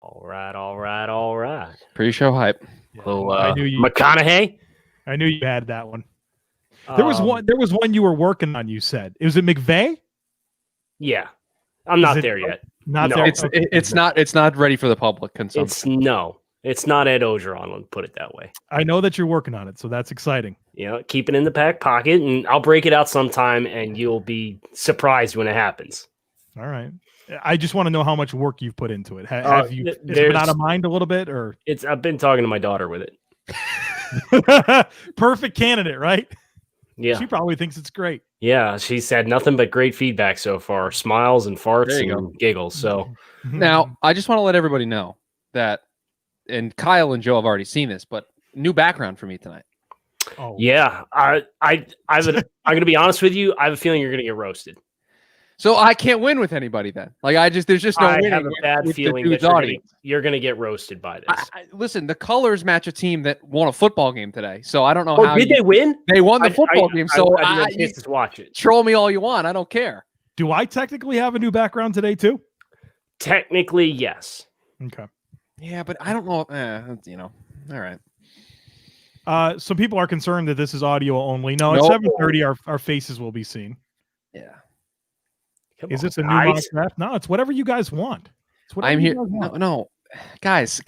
All right. Pre-show hype. Yeah. Little, I knew you. McConaughey. I knew you had that one. There was one. There was one you were working on. You said was it McVay? Yeah, I'm not there yet. Not No. there. It's not ready for the public consumption. It's not Ed Ogeron. Let's put it that way. I know that you're working on it, so that's exciting. Keep it in the back pocket, and I'll break it out sometime, and you'll be surprised when it happens. All right. I just want to know how much work you've put into it. Have you has it been out of mind a little bit, or I've been talking to my daughter with it. Perfect candidate, right? Yeah, she probably thinks it's great. Yeah, she said nothing but great feedback so far. Smiles and farts and giggles. So now I just want to let everybody know that, and Kyle and Joe have already seen this, but new background for me tonight. Oh yeah, I'm going to be honest with you. I have a feeling you're going to get roasted. So I can't win with anybody then. There's just no winning. I have a bad feeling that you're going to get roasted by this. Listen, the colors match a team that won a football game today. So I don't know how. Did they win? They won the football game. So I just watch it. Troll me all you want. I don't care. Do I technically have a new background today too? Technically, yes. Okay. Yeah, but I don't know. All right. Some people are concerned that this is audio only. No, at 7:30, our faces will be seen. Yeah. Is this a new mock draft? No, it's whatever you guys want. I'm here. No, guys,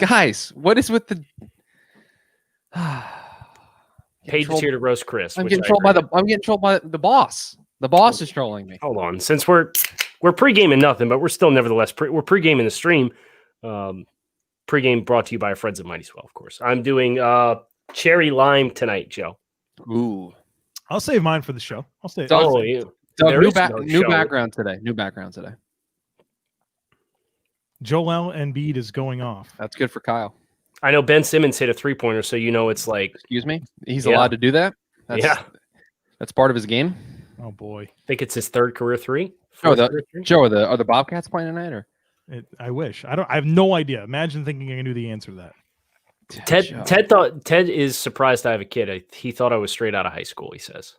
what is with the? Paige is here to roast Chris. I'm getting trolled by the boss. The boss is trolling me. Hold on, since we're pre-gaming nothing, but we're still nevertheless we're pre-gaming the stream. Pre-game brought to you by our friends at Mighty Swell, of course. I'm doing cherry lime tonight, Joe. Ooh, I'll save mine for the show. I'll save. New background today. Joel Embiid is going off. That's good for Kyle. I know Ben Simmons hit a 3-pointer, so it's like. Excuse me? He's allowed to do that? That's part of his game? Oh, boy. I think it's his third career three. Joe, are the Bobcats playing tonight? Or? I wish. I have no idea. Imagine thinking I knew the answer to that. Ted is surprised I have a kid. He thought I was straight out of high school, he says.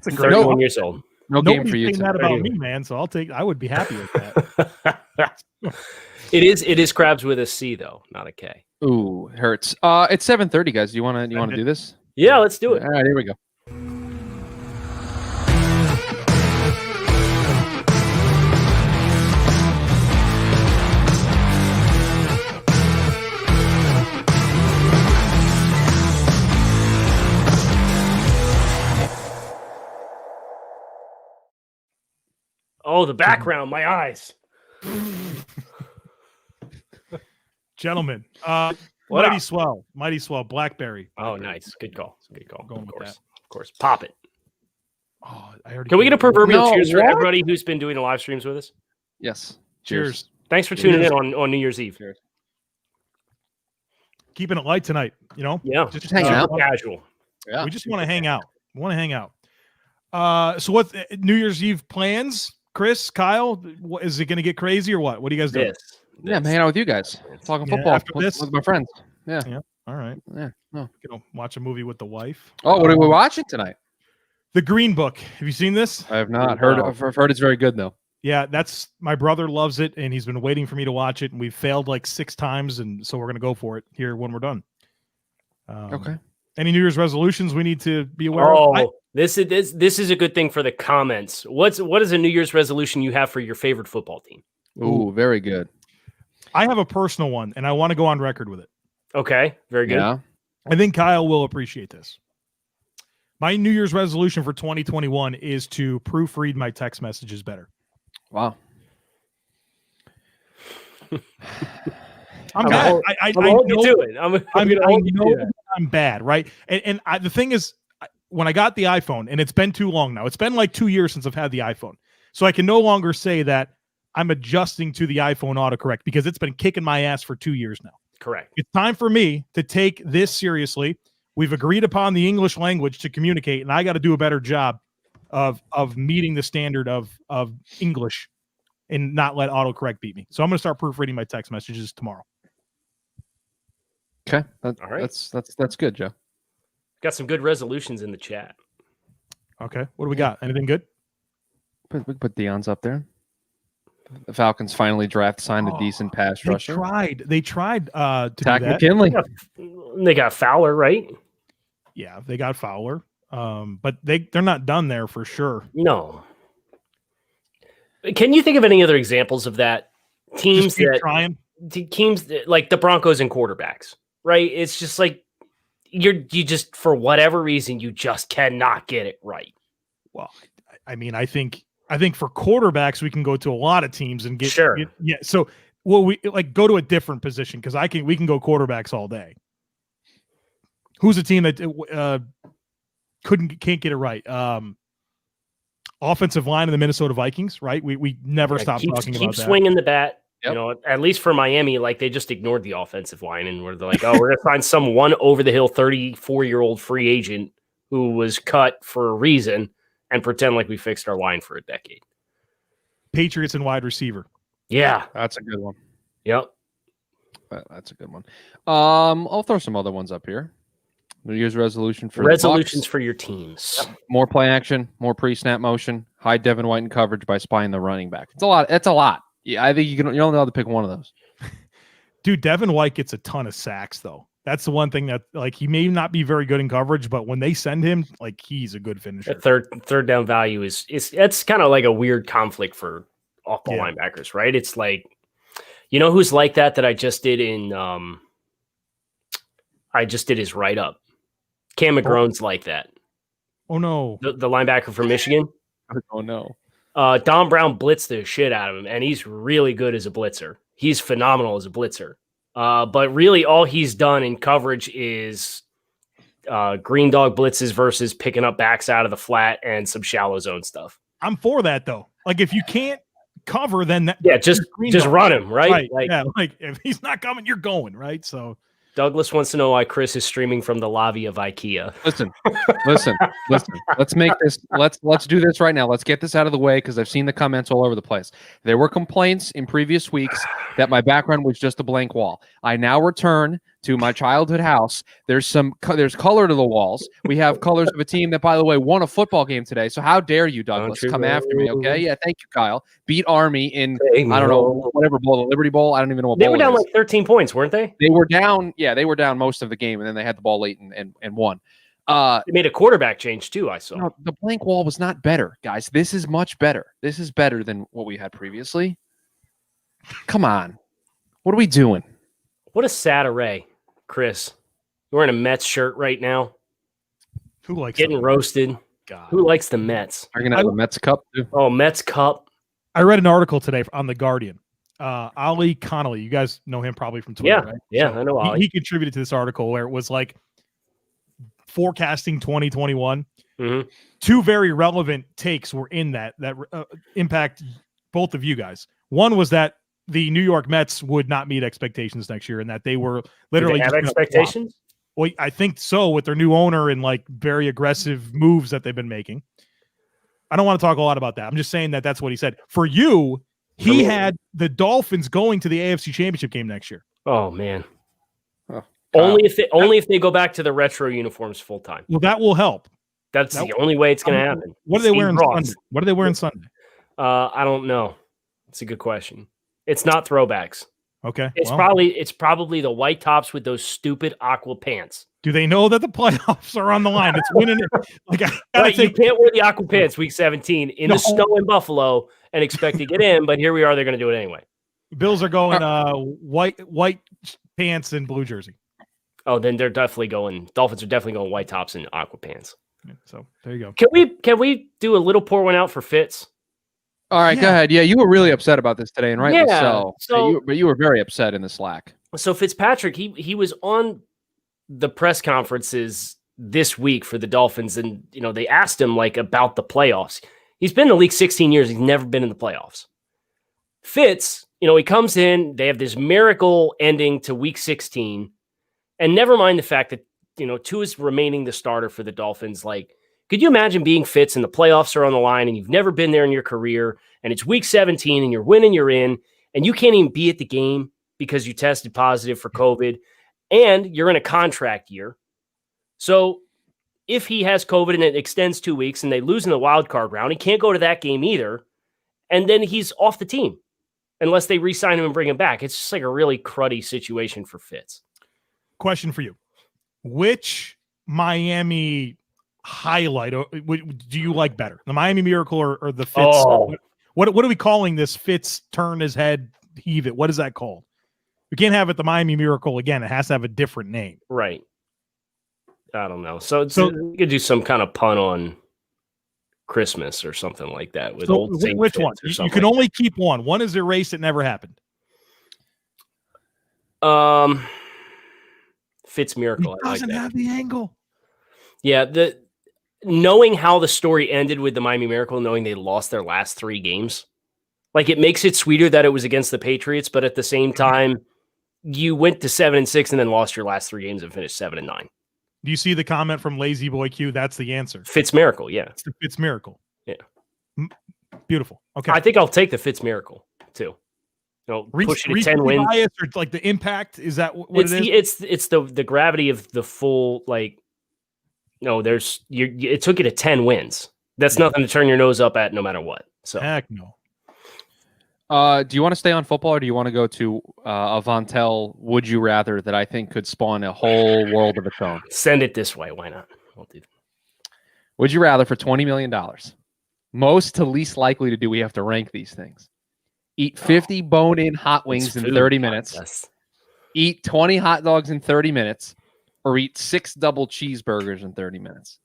It's a 31 years old. No game for you. Saying that about me, man. So I would be happy with that. It is crabs with a C though, not a K. Ooh, it hurts. It's 7:30, guys. Do you want to do this? Yeah, let's do it. All right, here we go. Oh, the background, my eyes. Gentlemen, Mighty Swell, Blackberry. Oh, nice. Good call. Going of course. Pop it. Oh, I already. Can we get a proverbial cheers for everybody who's been doing the live streams with us? Yes. Cheers. Thanks for tuning in on New Year's Eve. Cheers. Keeping it light tonight, Yeah. Just hanging out. Casual. Yeah. We just want to hang out. So what New Year's Eve plans? Chris, Kyle, is it going to get crazy or what? What are you guys doing? Yeah, I'm hanging out with you guys. Talking football with my friends. Yeah. All right. Yeah. No. Watch a movie with the wife. Oh, what are we watching tonight? The Green Book. Have you seen this? I have not heard. I've heard it's very good though. Yeah, my brother loves it, and he's been waiting for me to watch it, and we've failed like 6 times, and so we're going to go for it here when we're done. Okay. Any New Year's resolutions we need to be aware of? This is a good thing for the comments. What is a New Year's resolution you have for your favorite football team? Ooh, very good. I have a personal one, and I want to go on record with it. Okay, very good. Yeah. I think Kyle will appreciate this. My New Year's resolution for 2021 is to proofread my text messages better. Wow. I'm bad. I know it. I'm bad, right? And the thing is, when I got the iPhone, and it's been too long now. It's been like 2 years since I've had the iPhone. So I can no longer say that I'm adjusting to the iPhone autocorrect because it's been kicking my ass for 2 years now. Correct. It's time for me to take this seriously. We've agreed upon the English language to communicate, and I got to do a better job of meeting the standard of English and not let autocorrect beat me. So I'm going to start proofreading my text messages tomorrow. Okay. All right. That's good, Joe. Got some good resolutions in the chat. Okay. What do we got? Anything good? We put Dion's up there. The Falcons finally signed a decent pass rusher. They tried to do Tack that. McKinley. They got Fowler, right? Yeah, they got Fowler. But they're not done there for sure. No. Can you think of any other examples of that? Teams that like the Broncos and quarterbacks, right? It's just like you just for whatever reason you just cannot get it right. Well, I mean, I think for quarterbacks we can go to a lot of teams and get yeah. So we like go to a different position because we can go quarterbacks all day. Who's a team that can't get it right? Offensive line of the Minnesota Vikings, right? We never stop talking about that. Keep swinging the bat. Yep. You know, at least for Miami, like they just ignored the offensive line and were like, "Oh, we're gonna find some one over the hill 34-year-old free agent who was cut for a reason and pretend like we fixed our line for a decade." Patriots and wide receiver. Yeah, that's a good one. Yep, that's a good one. I'll throw some other ones up here. New Year's resolutions for your teams. Yep. More play action, more pre-snap motion, hide Devin White in coverage by spying the running back. It's a lot. It's a lot. Yeah, I think you only have to pick one of those. Dude, Devin White gets a ton of sacks though. That's the one thing that like he may not be very good in coverage, but when they send him, like he's a good finisher. The third down value it's kind of like a weird conflict for off-ball linebackers, right? It's like, you know who's like that I just did in I just did his write-up. Cam McGrone's like that. Oh no. The linebacker from Michigan. Oh no. Don Brown blitzed the shit out of him, and he's really good as a blitzer. He's phenomenal as a blitzer. But really all he's done in coverage is green dog blitzes versus picking up backs out of the flat and some shallow zone stuff. I'm for that though. Like if you can't cover, then just run him, right? Like if he's not coming, you're going, right? So Douglas wants to know why Chris is streaming from the lobby of IKEA. Listen. Let's make this. Let's do this right now. Let's get this out of the way because I've seen the comments all over the place. There were complaints in previous weeks that my background was just a blank wall. I now return to my childhood house. There's color to the walls. We have colors of a team that, by the way, won a football game today. So how dare you, Douglas, come after me? Okay, yeah, thank you, Kyle. Beat Army in I don't know whatever bowl, the Liberty Bowl. I don't even know what they bowl were down like 13 points, weren't they? They were down. Yeah, they were down most of the game, and then they had the ball late and won. They made a quarterback change too. I saw. No, the blank wall was not better, guys. This is much better. This is better than what we had previously. Come on, what are we doing? What a sad array, Chris. You're wearing a Mets shirt right now. Who likes getting roasted? God. Who likes the Mets? Are you gonna have a Mets cup too? Oh, Mets cup. I read an article today on The Guardian. Ali Connolly, you guys know him probably from Twitter, right? Yeah, so I know Ali. He contributed to this article where it was like forecasting 2021. Mm-hmm. Two very relevant takes were in that impact both of you guys. One was that the New York Mets would not meet expectations next year, and that they were literally have expectations. Well, I think so with their new owner and like very aggressive moves that they've been making. I don't want to talk a lot about that. I'm just saying that that's what he said. For you, he had the Dolphins going to the AFC Championship game next year. Oh man. Only if they go back to the retro uniforms full time. Well, that will help. That's the only way it's going to happen. What are they wearing Sunday? What are they wearing Sunday? I don't know. It's a good question. It's not throwbacks. Okay. It's probably the white tops with those stupid aqua pants. Do they know that the playoffs are on the line? It's winning it. Like you can't wear the aqua pants week 17 in the snow in Buffalo and expect to get in, but here we are. They're going to do it anyway. Bills are going white pants and blue jersey. Oh, then they're definitely going. Dolphins are definitely going white tops and aqua pants. Yeah, so there you go. Can we do a little pour one out for Fitz? All right, go ahead. Yeah, you were really upset about this today, and rightly so. So but you were very upset in the Slack. So Fitzpatrick, he was on the press conferences this week for the Dolphins, and they asked him like about the playoffs. He's been in the league 16 years. He's never been in the playoffs. Fitz, he comes in. They have this miracle ending to week 16, and never mind the fact that Tua is remaining the starter for the Dolphins. Like, could you imagine being Fitz and the playoffs are on the line and you've never been there in your career and it's week 17 and you're winning, you're in, and you can't even be at the game because you tested positive for COVID and you're in a contract year. So if he has COVID and it extends 2 weeks and they lose in the wild card round, he can't go to that game either. And then he's off the team. unless they re-sign him and bring him back. It's just like a really cruddy situation for Fitz. Question for you. Which Miami highlight do you like better? The Miami Miracle or the Fitz? Oh. What are we calling this? Fitz turn his head, heave it. What is that called? We can't have it the Miami Miracle again. It has to have a different name. Right. I don't know. So you could do some kind of pun on Christmas or something like that with old Saint which Fitz one? or You something can like only keep one. One is erased. It never happened. Fitz Miracle. He doesn't have the angle. Yeah, knowing how the story ended with the Miami Miracle, knowing they lost their last 3 games, like it makes it sweeter that it was against the Patriots, but at the same time, you went to 7-6 and then lost your last 3 games and finished 7-9. Do you see the comment from Lazy Boy Q? That's the answer. Fitz Miracle, yeah. It's the Fitz Miracle. Yeah. Beautiful. Okay. I think I'll take the Fitz Miracle too. Push it to 10 wins. Bias or like the impact, is that what it is? It's the gravity of the full, like, no, it took you to 10 wins. That's nothing to turn your nose up at no matter what. So heck no. Do you want to stay on football or do you want to go to a Vontel would you rather that I think could spawn a whole world of its own? Send it this way. Why not? I'll do that. Would you rather for $20 million? Most to least likely to do, we have to rank these things. Eat 50 bone-in hot wings in 30 minutes. Yes. Eat 20 hot dogs in 30 minutes. Or eat 6 double cheeseburgers in 30 minutes.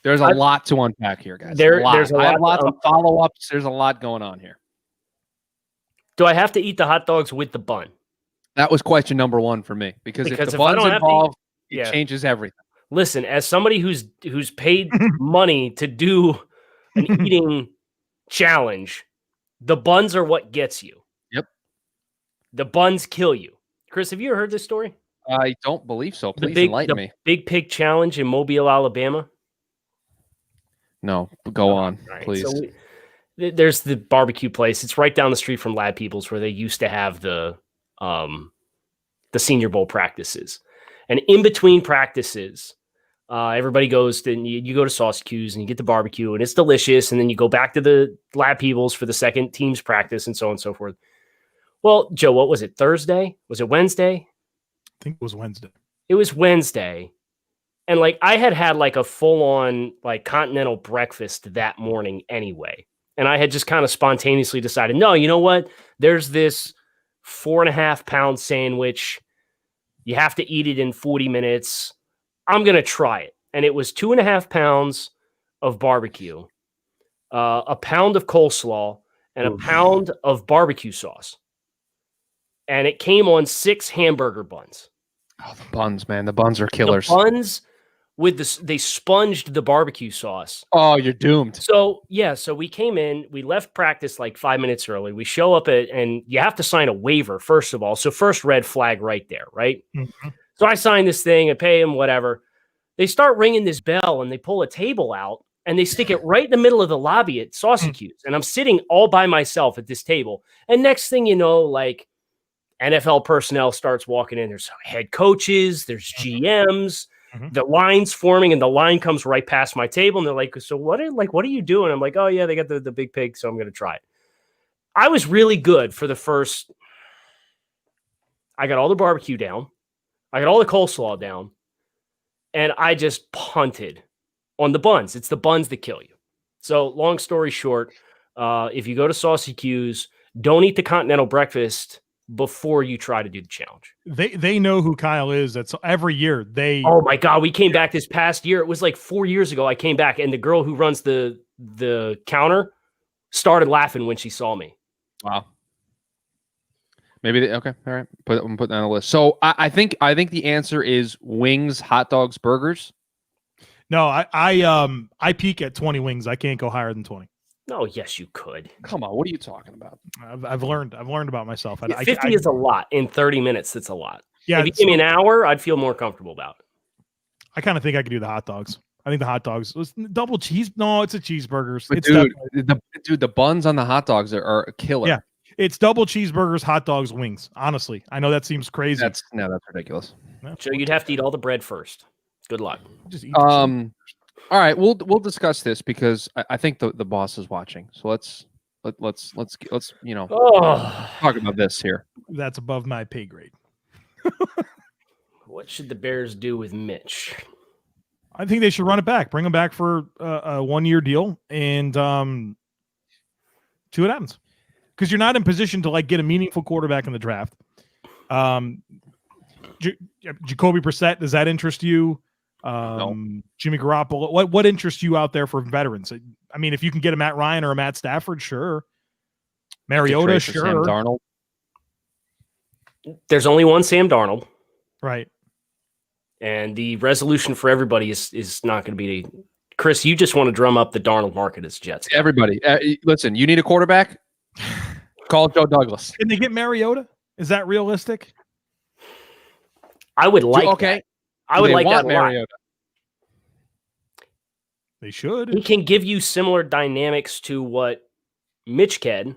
There's a lot to unpack here, guys. There's a lot. I have lots of follow-ups. There's a lot going on here. Do I have to eat the hot dogs with the bun? That was question number 1 for me. Because if the bun's involved, it changes everything. Listen, as somebody who's paid money to do an eating challenge, the buns are what gets you. Yep. The buns kill you. Chris, have you ever heard this story? I don't believe so. Please enlighten me. Big Pig Challenge in Mobile, Alabama? No, go on, right, please. So there's the barbecue place. It's right down the street from Lab People's where they used to have the Senior Bowl practices. And in between practices, everybody goes to, you go to Sauce Q's and you get the barbecue and it's delicious. And then you go back to the Lab People's for the second team's practice and so on and so forth. Well, Joe, what was it? Thursday? Was it Wednesday? I think it was Wednesday. It was Wednesday. And like I had like a full-on like continental breakfast that morning anyway. And I had just kind of spontaneously decided, no, you know what? There's this 4.5-pound sandwich. You have to eat it in 40 minutes. I'm going to try it. And it was 2.5 pounds of barbecue, a pound of coleslaw, and a pound of barbecue sauce. And it came on 6 hamburger buns. Oh, the buns, man. The buns are killers. The buns with they sponged the barbecue sauce. Oh, you're doomed. So, yeah. So we came in, we left practice like 5 minutes early. We show up and you have to sign a waiver, first of all. So first red flag right there, right? Mm-hmm. So I sign this thing, I pay him, whatever. They start ringing this bell and they pull a table out and they stick it right in the middle of the lobby at Saucy Q's. And I'm sitting all by myself at this table. And next thing you know, like NFL personnel starts walking in. There's head coaches, there's GMs, the line's forming, and the line comes right past my table. And they're like, so what are you doing? I'm like, oh yeah, they got the big pig, so I'm going to try it. I was really good for the first. I got all the barbecue down. I got all the coleslaw down. And I just punted on the buns. It's the buns that kill you. So long story short, if you go to Saucy Q's, don't eat the continental breakfast before you try to do the challenge. They know who Kyle is. That's every year. Oh my God, we came back this past year. It was like 4 years ago. I came back and the girl who runs the counter started laughing when she saw me. Wow. Maybe okay. All right. I'm putting that on the list. So I think the answer is wings, hot dogs, burgers. No, I peak at 20 wings. I can't go higher than 20. No, yes, you could. Come on, what are you talking about? I've learned about myself. 50 is a lot. In 30 minutes, that's a lot. Yeah, if you give me an hour, I'd feel more comfortable about it. I kind of think I could do the hot dogs. I think the hot dogs was double cheese. No, it's a cheeseburgers. But the buns on the hot dogs are a killer. Yeah, it's double cheeseburgers, hot dogs, wings. Honestly, I know that seems crazy. That's ridiculous. So you'd have to eat all the bread first. Good luck. Just eat all right, we'll discuss this because I think the boss is watching. So let's Let's Oh, talk about this here. That's above my pay grade. what should the Bears do with Mitch? I think they should run it back, bring him back for a 1-year deal, and see what happens. Because you're not in position to get a meaningful quarterback in the draft. Jacoby Brissett, does that interest you? No. Jimmy Garoppolo, what interests you out there for veterans? I mean, if you can get a Matt Ryan or a Matt Stafford, sure. Mariota, sure. Sam Darnold. There's only one Sam Darnold. Right. And the resolution for everybody is not going to be Chris, you just want to drum up the Darnold market as Jets. Everybody, listen, you need a quarterback? Call Joe Douglas. Can they get Mariota? Is that realistic? I would like okay. that. I would like that a lot. Mariota. They should. He can give you similar dynamics to what Mitch can.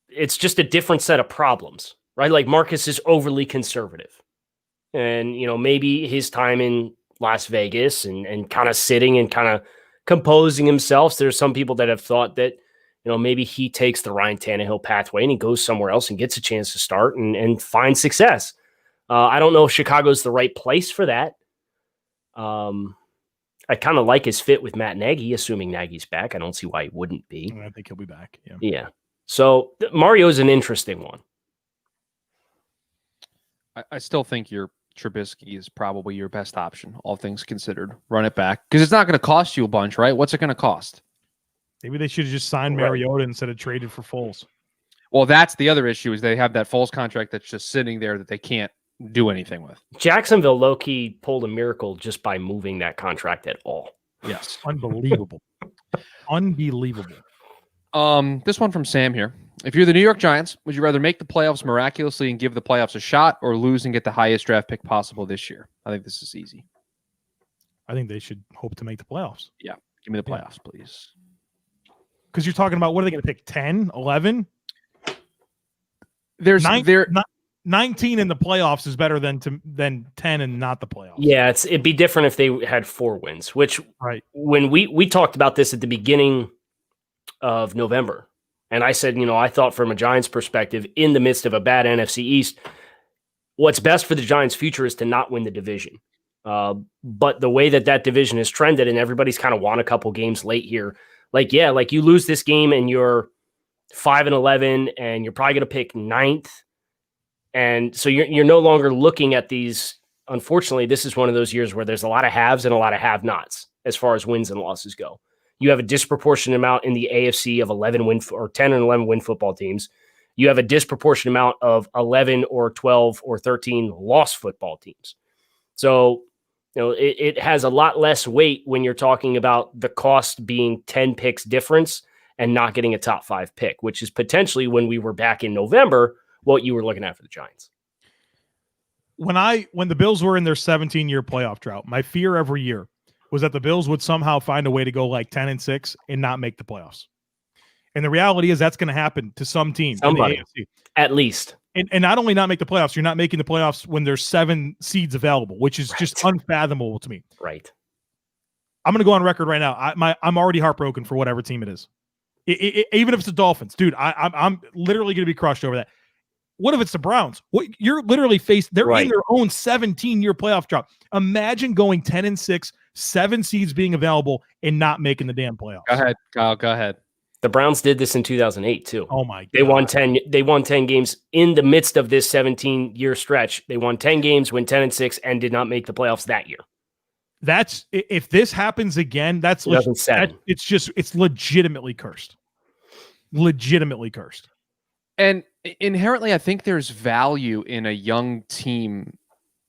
It's just a different set of problems, right? Like Marcus is overly conservative. And, maybe his time in Las Vegas and kind of sitting and kind of composing himself. There's some people that have thought that, maybe he takes the Ryan Tannehill pathway and he goes somewhere else and gets a chance to start and find success. I don't know if Chicago's the right place for that. I kind of like his fit with Matt Nagy, assuming Nagy's back. I don't see why he wouldn't be. I think he'll be back. Yeah. Yeah. So Mario is an interesting one. I still think your Trubisky is probably your best option, all things considered. Run it back because it's not going to cost you a bunch, right? What's it going to cost? Maybe they should have just signed Mariota instead of traded for Foles. Well, that's the other issue is they have that Foles contract that's just sitting there that they can't do anything with. Jacksonville low-key pulled a miracle just by moving that contract at all. Yes. Unbelievable. Unbelievable. This one from Sam here. If you're the New York Giants, would you rather make the playoffs miraculously and give the playoffs a shot or lose and get the highest draft pick possible this year? I think this is easy. I think they should hope to make the playoffs. Yeah. Give me the playoffs, please. Because you're talking about what are they going to pick? 10, 11? There's 19 in the playoffs is better than 10 and not the playoffs. Yeah, it'd be different if they had 4 wins, which when we talked about this at the beginning of November, and I said, I thought from a Giants perspective, in the midst of a bad NFC East, what's best for the Giants' future is to not win the division. But the way that division has trended and everybody's kind of won a couple games late here, you lose this game and you're 5-11 and you're probably going to pick 9th. And so you're no longer looking at these. Unfortunately, this is one of those years where there's a lot of haves and a lot of have-nots as far as wins and losses go. You have a disproportionate amount in the AFC of 11 win or 10 and 11 win football teams. You have a disproportionate amount of 11 or 12 or 13 lost football teams. So, it has a lot less weight when you're talking about the cost being 10 picks difference and not getting a top 5 pick, which is potentially when we were back in November, what you were looking at for the Giants. When the Bills were in their 17-year playoff drought, my fear every year was that the Bills would somehow find a way to go 10-6 and not make the playoffs. And the reality is that's going to happen to some team in the AFC. At least. And not only not make the playoffs, you're not making the playoffs when there's 7 seeds available, which is just unfathomable to me. Right. I'm going to go on record right now. I'm already heartbroken for whatever team it is. Even if it's the Dolphins, dude, I'm literally going to be crushed over that. What if it's the Browns? You're literally they're in their own 17-year playoff drought. Imagine going 10-6, 7 seeds being available and not making the damn playoffs. Go ahead, Kyle. Go ahead. The Browns did this in 2008 too. Oh my God. They won 10 games in the midst of this 17-year stretch. They won 10 games, went 10-6, and did not make the playoffs that year. That's if this happens again, it's legitimately cursed. Legitimately cursed. And inherently, I think there's value in a young team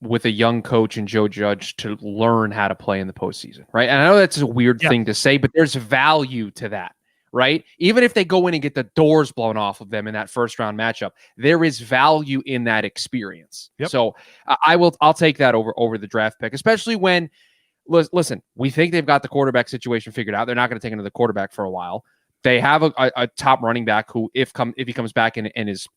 with a young coach and Joe Judge to learn how to play in the postseason, right? And I know that's a weird thing to say, but there's value to that, right? Even if they go in and get the doors blown off of them in that first round matchup, there is value in that experience. Yep. So I'll take that over the draft pick, especially when, listen, we think they've got the quarterback situation figured out. They're not going to take another quarterback for a while. They have a top running back who, if he comes back and is,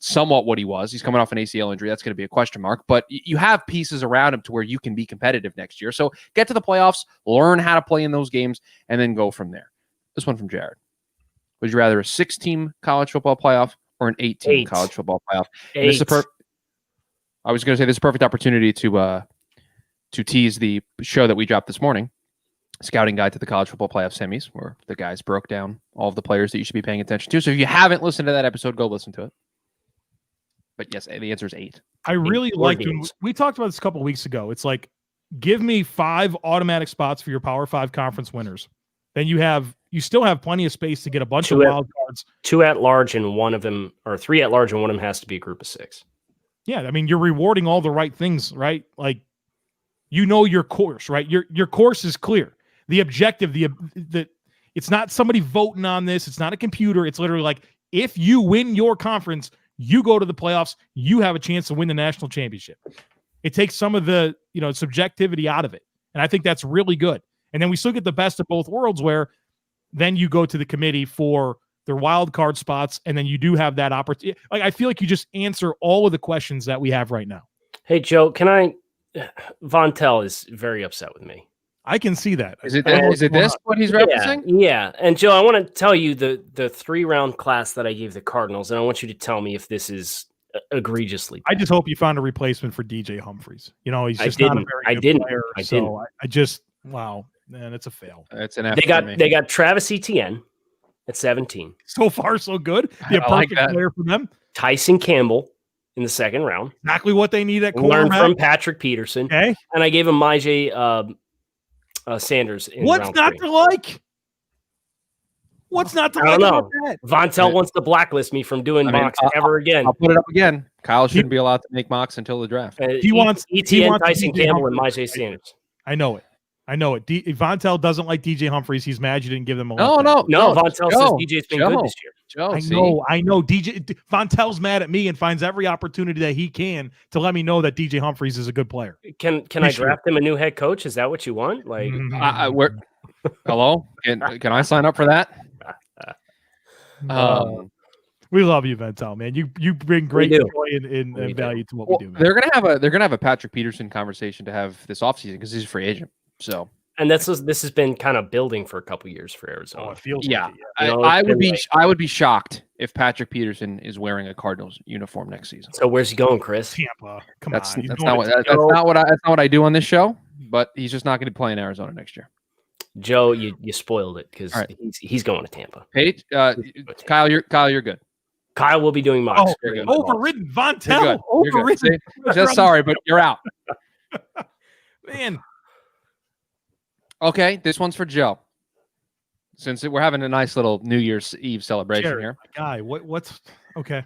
somewhat what he was, he's coming off an ACL injury. That's going to be a question mark, but you have pieces around him to where you can be competitive next year. So get to the playoffs, learn how to play in those games, and then go from there. This one from Jared. Would you rather a 6-team college football playoff or an 8-team college football playoff? And this is I was going to say this is a perfect opportunity to tease the show that we dropped this morning, Scouting Guide to the College Football Playoff Semis, where the guys broke down all of the players that you should be paying attention to. So if you haven't listened to that episode, go listen to it. But yes, the answer is 8. I really liked it. We talked about this a couple of weeks ago. It's like, give me 5 automatic spots for your Power 5 conference winners. Then you still have plenty of space to get a bunch of wild cards. 2 at large and one of them, or 3 at large and one of them has to be a group of 6. Yeah, I mean, you're rewarding all the right things, right? Like, you know your course, right? Your course is clear. The objective, the it's not somebody voting on this. It's not a computer. It's literally like, if you win your conference, you go to the playoffs, you have a chance to win the national championship. It takes some of the, subjectivity out of it. And I think that's really good. And then we still get the best of both worlds, where then you go to the committee for their wild card spots, and then you do have that opportunity. Like, I feel like you just answer all of the questions that we have right now. Hey, Joe, Von Tell is very upset with me. I can see that. Is it this what he's referencing? Yeah. And Joe, I want to tell you the 3-round class that I gave the Cardinals, and I want you to tell me if this is egregiously bad. I just hope you found a replacement for DJ Humphries. He's just not a very good player. I just, wow, man, it's a fail. It's an F. They got Travis Etienne at 17. So far, so good. Be a perfect player for them. Tyson Campbell in the 2nd round. Exactly what they need at quarterback. Learned from Patrick Peterson. Okay. And I gave him Myjai Sanders in What's round not 3. to like? What's not to I like don't know. about that? Von Tell wants to blacklist me from doing mocks ever again. I'll put it up again. Kyle shouldn't be allowed to make mocks until the draft. He wants Etienne, Tyson Campbell, and Myjai Sanders. I know it. Von Tell doesn't like DJ Humphries. He's mad you didn't give them a No. Von Tell says DJ's been good this year. Joe, I know. Von Tell's mad at me and finds every opportunity that he can to let me know that DJ Humphries is a good player. Can I draft him a new head coach? Is that what you want? Like, hello? Can I sign up for that? We love you, Ventel, man. You bring great joy and value to what we do. Man. They're gonna have a Patrick Peterson conversation to have this offseason because he's a free agent. So, and this has been kind of building for a couple years for Arizona. Oh, it feels like it, I would be shocked if Patrick Peterson is wearing a Cardinals uniform next season. So where's he going, Chris? Tampa. Come on. That's not what I do on this show. But he's just not going to play in Arizona next year. Joe, you spoiled it because he's going to Tampa. Hey, Kyle, you're good. Kyle will be doing mocks. Overridden. Von Tell. Overridden. Just sorry, but you're out. Man. Okay, this one's for Joe. Since we're having a nice little New Year's Eve celebration here. Guy, what's okay?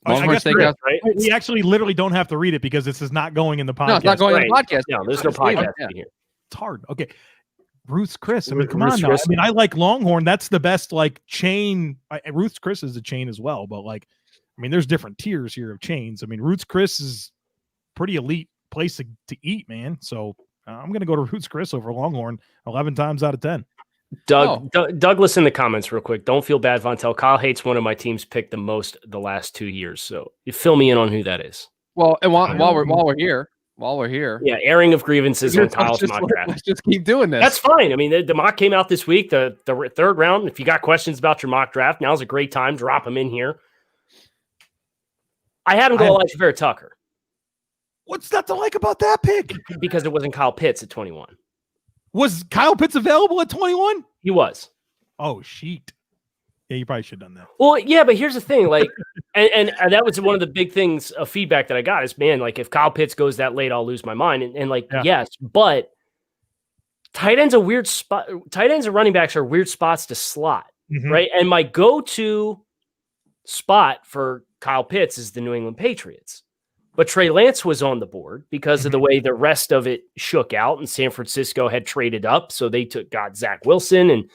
Steakhouse, right? We actually literally don't have to read it because this is not going in the podcast. No, it's not going in the podcast. No, there's no podcast here. It's hard. Okay. Ruth's Chris. I mean, come on now. I mean, I like Longhorn. That's the best chain. Ruth's Chris is a chain as well, but there's different tiers here of chains. I mean, Ruth's Chris is pretty elite place to eat, man. So I'm going to go to Ruth's Chris over Longhorn 11 times out of 10. Douglas in the comments real quick. Don't feel bad, Von Tell. Kyle hates one of my teams picked the most the last 2 years. So you fill me in on who that is. Well, and while we're here, yeah, airing of grievances on Kyle's mock draft. Let's just keep doing this. That's fine. I mean, the mock came out this week, the 3rd round. If you got questions about your mock draft, now's a great time. Drop them in here. I had him go Elijah Vera Tucker. What's not to like about that pick? Because it wasn't Kyle Pitts at 21. Was Kyle Pitts available at 21? He was. Oh, sheet. Yeah, you probably should have done that. Well, yeah, but here's the thing. And that was one of the big things of feedback that I got is, man, if Kyle Pitts goes that late, I'll lose my mind. Yes, but tight ends are weird spot. Tight ends and running backs are weird spots to slot, right? And my go-to spot for Kyle Pitts is the New England Patriots. But Trey Lance was on the board because of the way the rest of it shook out, and San Francisco had traded up. So they got Zach Wilson and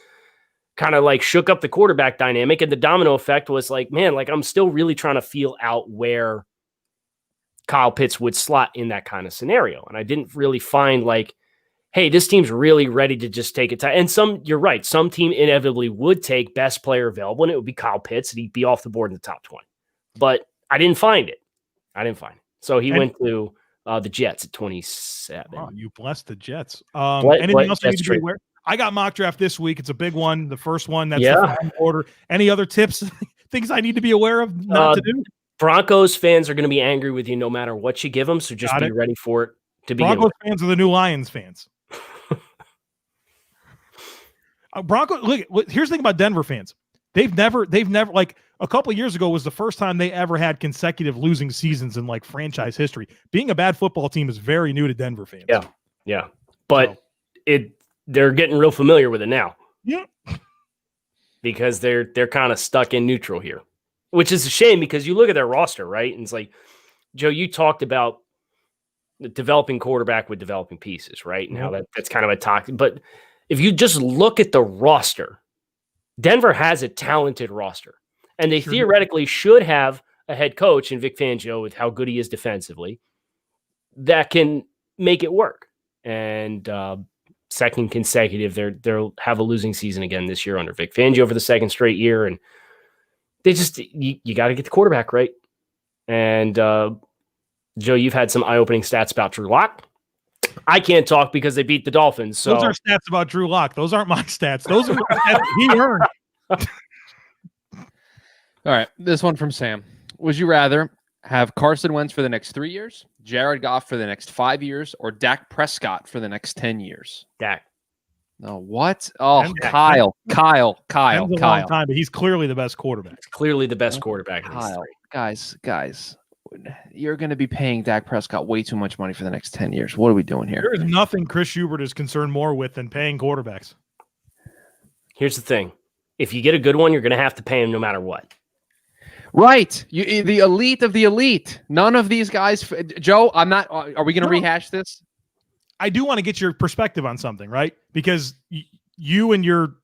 kind of shook up the quarterback dynamic. And the domino effect was I'm still really trying to feel out where Kyle Pitts would slot in that kind of scenario. And I didn't really find hey, this team's really ready to just take it. And you're right. Some team inevitably would take best player available, and it would be Kyle Pitts, and he'd be off the board in the top 20. But I didn't find it. So he went to the Jets at 27. Oh, you blessed the Jets. Anything else you need to be aware? I got mock draft this week. It's a big one. The first one. That's Yeah. the final order. Any other tips, things I need to be aware of not to do? Broncos fans are going to be angry with you no matter what you give them. So just be ready for it to begin Broncos with. fans are the new Lions fans. Look, here's the thing about Denver fans. They've never like a couple of years ago was the first time they ever had consecutive losing seasons in like franchise history. Being a bad football team is very new to Denver fans. Yeah. But they're getting real familiar with it now. Yeah. Because they're kind of stuck in neutral here, which is a shame because you look at their roster, right? And it's like, Joe, you talked about developing quarterback with developing pieces, right? And how that's kind of a toxic. But if you just look at the roster, Denver has a talented roster, and they theoretically should have a head coach in Vic Fangio with how good he is defensively that can make it work. And second consecutive, they'll have a losing season again this year under Vic Fangio for the second straight year, and they just you got to get the quarterback right. And Joe, you've had some eye-opening stats about Drew Lock. I can't talk because they beat the Dolphins. So those are stats about Drew Lock. Those aren't my stats. Those are stats he earned. All right, this one from Sam. Would you rather have Carson Wentz for the next 3 years, Jared Goff for the next 5 years, or Dak Prescott for the next 10 years? Dak. No, what? Oh, Dak. Kyle. Long time, but he's clearly the best quarterback. It's clearly the best quarterback in Kyle, history. guys, you're going to be paying Dak Prescott way too much money for the next 10 years. What are we doing here? There is nothing Chris Schubert is concerned more with than paying quarterbacks. Here's the thing. If you get a good one, you're going to have to pay him no matter what. Right. The elite of the elite. None of these guys. Joe, I'm not. Are we going to rehash this? I do want to get your perspective on something, right? Because you and your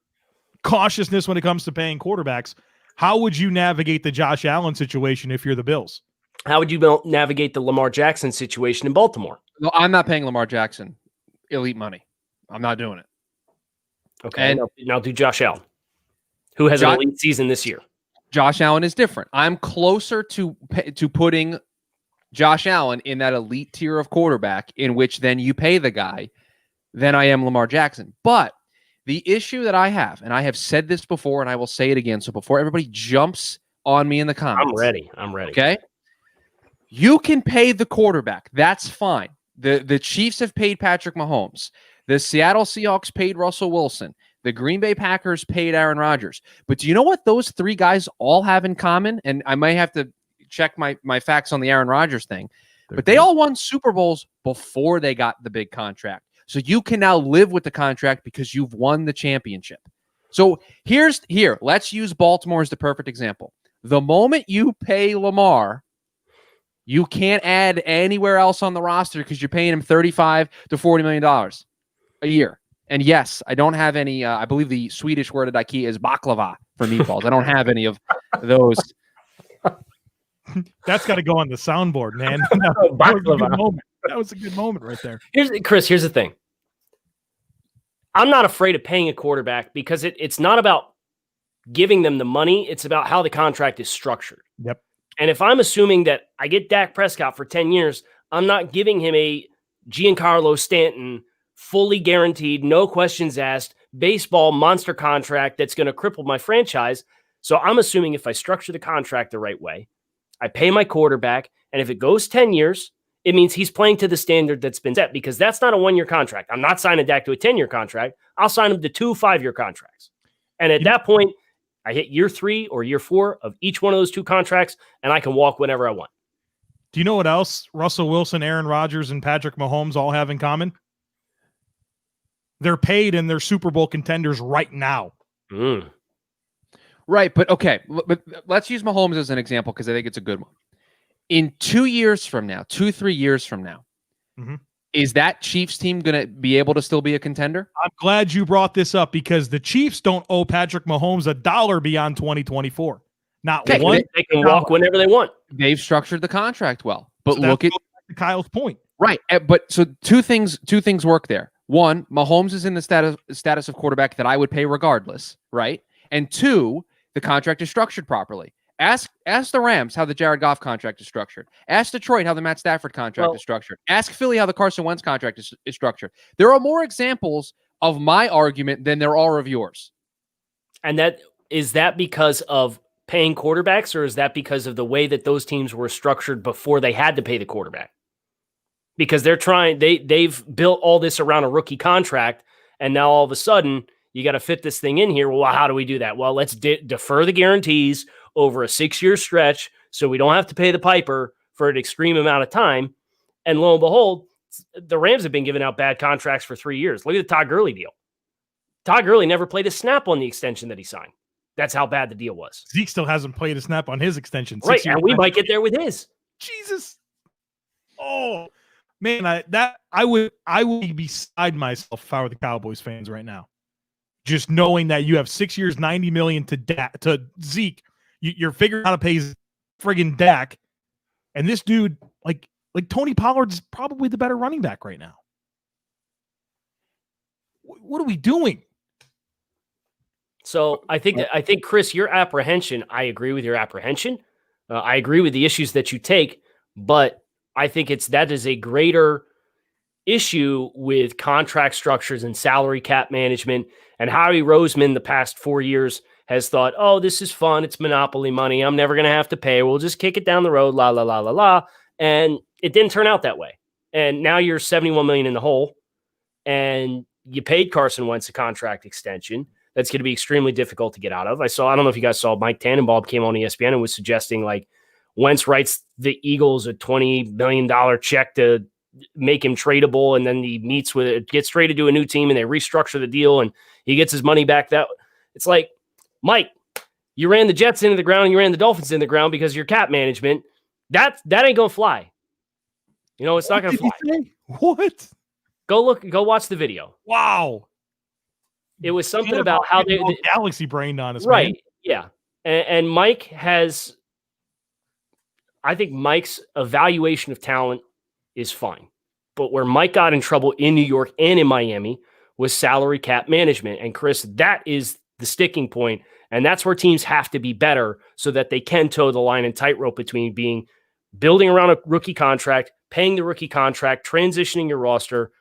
cautiousness when it comes to paying quarterbacks, how would you navigate the Josh Allen situation if you're the Bills? How would you navigate the Lamar Jackson situation in Baltimore? No, I'm not paying Lamar Jackson elite money. I'm not doing it. Okay. And now do Josh Allen, who has an elite season this year. Josh Allen is different. I'm closer to putting Josh Allen in that elite tier of quarterback in which then you pay the guy than I am Lamar Jackson. But the issue that I have, and I have said this before and I will say it again, so before everybody jumps on me in the comments. I'm ready. Okay? You can pay the quarterback. That's fine. The Chiefs have paid Patrick Mahomes. The Seattle Seahawks paid Russell Wilson. The Green Bay Packers paid Aaron Rodgers. But do you know what those three guys all have in common? And I might have to check my facts on the Aaron Rodgers thing. But they all won Super Bowls before they got the big contract. So you can now live with the contract because you've won the championship. So here, let's use Baltimore as the perfect example. The moment you pay Lamar, you can't add anywhere else on the roster because you're paying him $35 to $40 million a year. And yes, I don't have any, I believe the Swedish word at IKEA is baklava for meatballs. I don't have any of those. That's got to go on the soundboard, man. That was a good moment right there. Chris, here's the thing. I'm not afraid of paying a quarterback because it's not about giving them the money. It's about how the contract is structured. Yep. And if I'm assuming that I get Dak Prescott for 10 years, I'm not giving him a Giancarlo Stanton fully guaranteed, no questions asked, baseball monster contract that's going to cripple my franchise. So I'm assuming if I structure the contract the right way, I pay my quarterback, and if it goes 10 years, it means he's playing to the standard that's been set because that's not a 1-year contract. I'm not signing Dak to a 10-year contract. I'll sign him to 2 5-year contracts. And at that point, I hit year 3 or year 4 of each one of those 2 contracts, and I can walk whenever I want. Do you know what else Russell Wilson, Aaron Rodgers, and Patrick Mahomes all have in common? They're paid and they're Super Bowl contenders right now. Right, but okay. But let's use Mahomes as an example because I think it's a good one. In 2 years from now, 2-3 years from now, is that Chiefs team going to be able to still be a contender? I'm glad you brought this up because the Chiefs don't owe Patrick Mahomes $1 beyond 2024. Not one. They can walk whenever they want. They've structured the contract well. But so look at Kyle's point. Right. But so two things work there. One, Mahomes is in the status of quarterback that I would pay regardless, right? And two, the contract is structured properly. Ask the Rams how the Jared Goff contract is structured. Ask Detroit how the Matt Stafford contract is structured. Ask Philly how the Carson Wentz contract is structured. There are more examples of my argument than there are of yours. And is that because of paying quarterbacks, or is that because of the way that those teams were structured before they had to pay the quarterback? Because they've built all this around a rookie contract, and now all of a sudden you got to fit this thing in here. Well, how do we do that? Well, let's defer the guarantees over a 6-year stretch so we don't have to pay the piper for an extreme amount of time. And lo and behold, the Rams have been giving out bad contracts for 3 years. Look at the Todd Gurley deal. Todd Gurley never played a snap on the extension that he signed. That's how bad the deal was. Zeke still hasn't played a snap on his extension. Right, and we might get there with his. Jesus. Oh, man, I would be beside myself if I were the Cowboys fans right now. Just knowing that you have 6 years, $90 million to Zeke. You're figuring out how to pay friggin' Dak. And this dude, like Tony Pollard is probably the better running back right now. What are we doing? So I think, Chris, your apprehension, I agree with your apprehension. I agree with the issues that you take, but I think that is a greater issue with contract structures and salary cap management. And Howie Roseman the past 4 years has thought, oh, this is fun. It's monopoly money. I'm never going to have to pay. We'll just kick it down the road, la, la, la, la, la. And it didn't turn out that way. And now you're $71 million in the hole, and you paid Carson Wentz a contract extension that's going to be extremely difficult to get out of. I don't know if you guys saw, Mike Tannenbaum came on ESPN and was suggesting like Wentz writes the Eagles a $20 million check to make him tradable, and then he meets with it, gets traded to a new team, and they restructure the deal, and he gets his money back. That it's like, Mike, you ran the Jets into the ground, and you ran the Dolphins in the ground because of your cap management. That ain't gonna fly. It's not gonna fly. What? Go watch the video. Wow. It was something about how they galaxy brained on us, right? Man. Yeah, and Mike has. I think Mike's evaluation of talent is fine, but where Mike got in trouble in New York and in Miami was salary cap management. And Chris, that is the sticking point, and that's where teams have to be better so that they can toe the line and tightrope between building around a rookie contract, paying the rookie contract, transitioning your roster.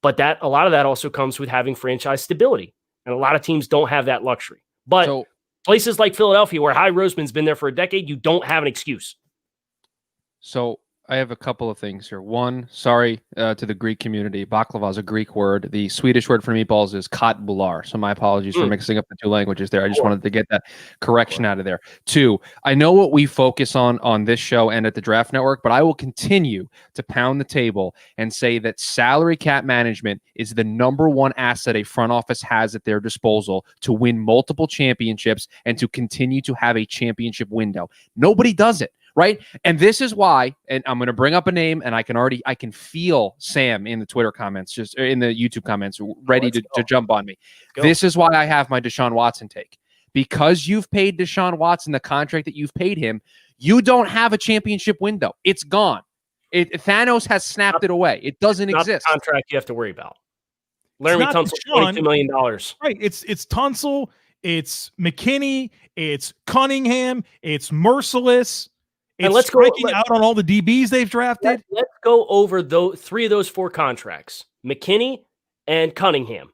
But a lot of that also comes with having franchise stability. And a lot of teams don't have that luxury. But places like Philadelphia, where Howie Roseman's been there for a decade, you don't have an excuse. So I have a couple of things here. One, sorry to the Greek community. Baklava is a Greek word. The Swedish word for meatballs is katbular. So my apologies for mixing up the two languages there. I just wanted to get that correction out of there. Two, I know what we focus on this show and at the Draft Network, but I will continue to pound the table and say that salary cap management is the number one asset a front office has at their disposal to win multiple championships and to continue to have a championship window. Nobody does it. Right. And this is why, and I'm going to bring up a name, and I can feel Sam in the Twitter comments, just in the YouTube comments, ready to jump on me. This is why I have my Deshaun Watson take. Because you've paid Deshaun Watson the contract that you've paid him, you don't have a championship window. It's gone. Thanos has snapped it away. It doesn't exist. The contract you have to worry about. Laramie Tunsil, $22 million. Right. It's Tunsil, it's McKinney, it's Cunningham, it's Merciless. And let's striking out on all the DBs they've drafted. Let's go over three of those four contracts: McKinney and Cunningham.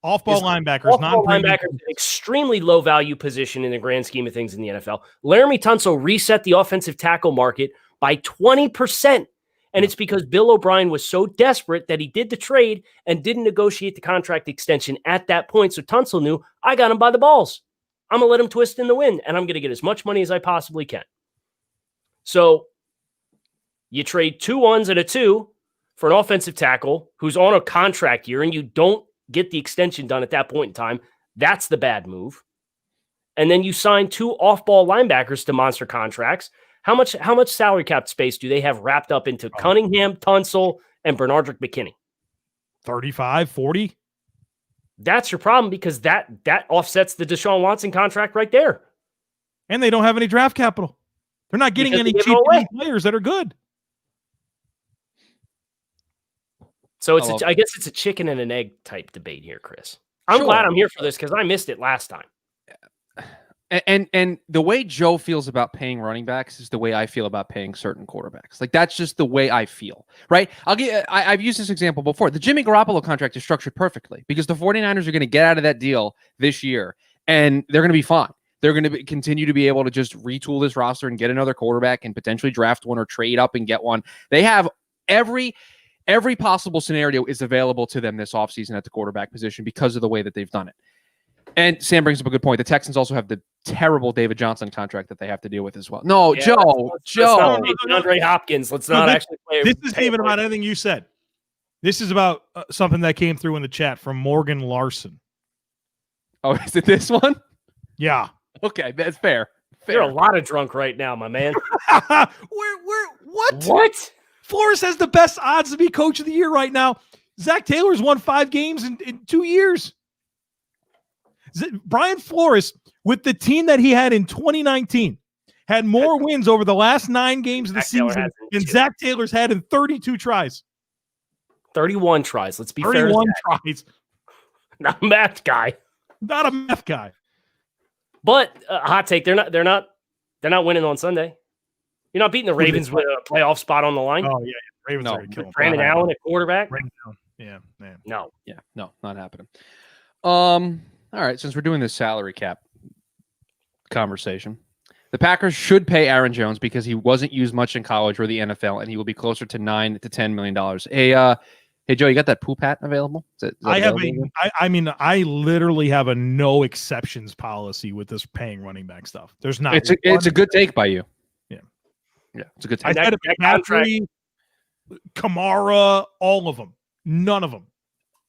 Off-ball linebackers. Off-ball linebackers, an extremely low-value position in the grand scheme of things in the NFL. Laramie Tunsil reset the offensive tackle market by 20%, and it's because Bill O'Brien was so desperate that he did the trade and didn't negotiate the contract extension at that point. So Tunsil knew, I got him by the balls. I'm going to let him twist in the wind, and I'm going to get as much money as I possibly can. So you trade 2 1s and a 2 for an offensive tackle who's on a contract year, and you don't get the extension done at that point in time. That's the bad move. And then you sign 2 off-ball linebackers to monster contracts. How much salary cap space do they have wrapped up into Cunningham, Tunsil, and Bernardrick McKinney? 35, 40? That's your problem, because that offsets the Deshaun Watson contract right there. And they don't have any draft capital. They're not getting any cheap players that are good. So I guess it's a chicken and an egg type debate here, Chris. I'm glad I'm here for this because I missed it last time. And the way Joe feels about paying running backs is the way I feel about paying certain quarterbacks. Like that's just the way I feel, right? I've used this example before. The Jimmy Garoppolo contract is structured perfectly because the 49ers are going to get out of that deal this year and they're going to be fine. They're going to continue to be able to just retool this roster and get another quarterback and potentially draft one or trade up and get one. They have every possible scenario is available to them this offseason at the quarterback position because of the way that they've done it. And Sam brings up a good point. The Texans also have the terrible David Johnson contract that they have to deal with as well. No, Yeah, Joe. Andre Hopkins. Let's not actually play. This isn't even about anything you said. This is about something that came through in the chat from Morgan Larson. Oh, is it this one? Yeah. Okay, that's fair. You're a lot of drunk right now, my man. What? What? Flores has the best odds to be coach of the year right now. Zach Taylor's won 5 games in 2 years. Brian Flores, with the team that he had in 2019, had more wins over the last 9 games of the season than Zach Taylor's had in 32 tries. 31 tries. Let's be fair. 31 tries. Not a math guy. Not a math guy. But hot take, they're not winning on Sunday. You're not beating the Ravens with a playoff spot on the line. Oh yeah, Ravens are killing. Brandon Allen at quarterback. Yeah. No, not happening. All right, since we're doing this salary cap conversation, the Packers should pay Aaron Jones because he wasn't used much in college or the NFL, and he will be closer to $9 to $10 million. Hey, Joe, you got that poop hat available? I literally have a no exceptions policy with this paying running back stuff. There's not. It's a good take by you. Yeah, it's a good take. I said McCaffrey, Kamara, all of them. None of them.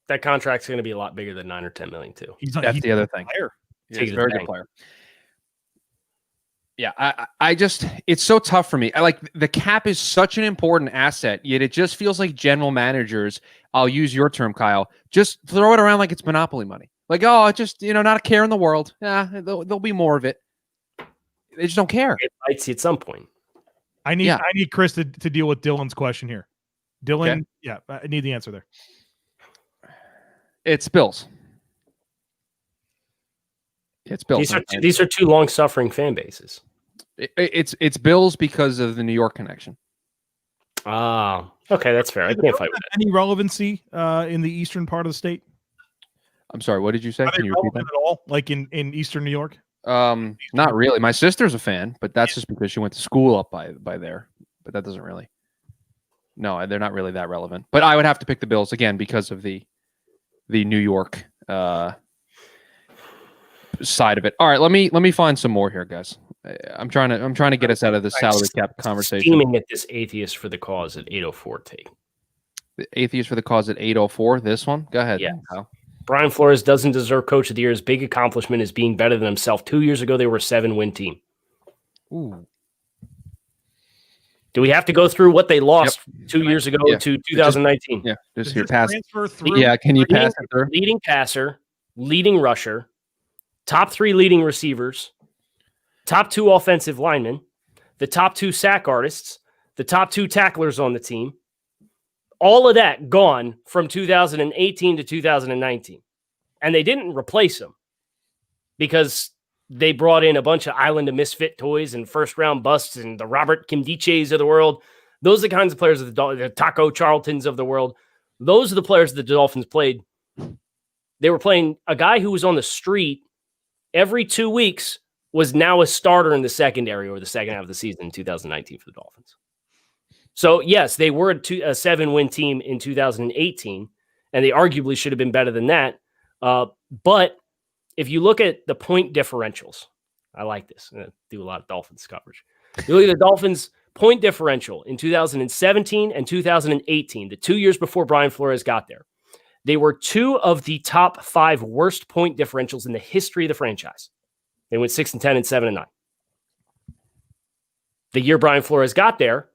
That contract's going to be a lot bigger than $9 or $10 million too. That's the other thing. He's a very good player. Yeah, I just, it's so tough for me. The cap is such an important asset, yet it just feels like general managers, I'll use your term, Kyle, just throw it around like it's monopoly money. Like, oh, just, not a care in the world. Yeah, there'll be more of it. They just don't care. It bites you at some point. I need Chris to deal with Dylan's question here. Dylan, yeah, I need the answer there. It's Bills. It's Bills. These are 2 long-suffering fan bases. It's Bills because of the New York connection. Oh, okay, that's fair. I can't fight with it. Any relevancy in the eastern part of the state? I'm sorry, what did you say? Can you repeat that? At all? Like in eastern New York? Not really. My sister's a fan, but that's just because she went to school up by there. But that doesn't really. No, they're not really that relevant. But I would have to pick the Bills again because of the New York side of it. All right, let me find some more here, guys. I'm trying to get us out of this salary cap conversation. Steaming at this atheist for the cause at 804 take. The atheist for the cause at 804. This one, go ahead. Yeah. Brian Flores doesn't deserve Coach of the Year. His big accomplishment is being better than himself. 2 years ago, they were a 7-win team. Ooh. Do we have to go through what they lost 2 years ago to 2019? Just here pass. Through? Yeah, can you pass it through? Leading passer, leading rusher, top 3 leading receivers, top 2 offensive linemen, the top 2 sack artists, the top 2 tacklers on the team. All of that gone from 2018 to 2019. And they didn't replace them because they brought in a bunch of Island of Misfit toys and first-round busts and the Robert Kimdiches of the world. Those are the kinds of players of the Taco Charltons of the world. Those are the players that the Dolphins played. They were playing a guy who was on the street every 2 weeks was now a starter in the secondary or the second half of the season in 2019 for the Dolphins. So, yes, they were a 7-win team in 2018, and they arguably should have been better than that. But if you look at the point differentials, I like this. I do a lot of Dolphins coverage. You look at the Dolphins' point differential in 2017 and 2018, the 2 years before Brian Flores got there. They were 2 of the top 5 worst point differentials in the history of the franchise. They went 6-10 and 7-9. The year Brian Flores got there,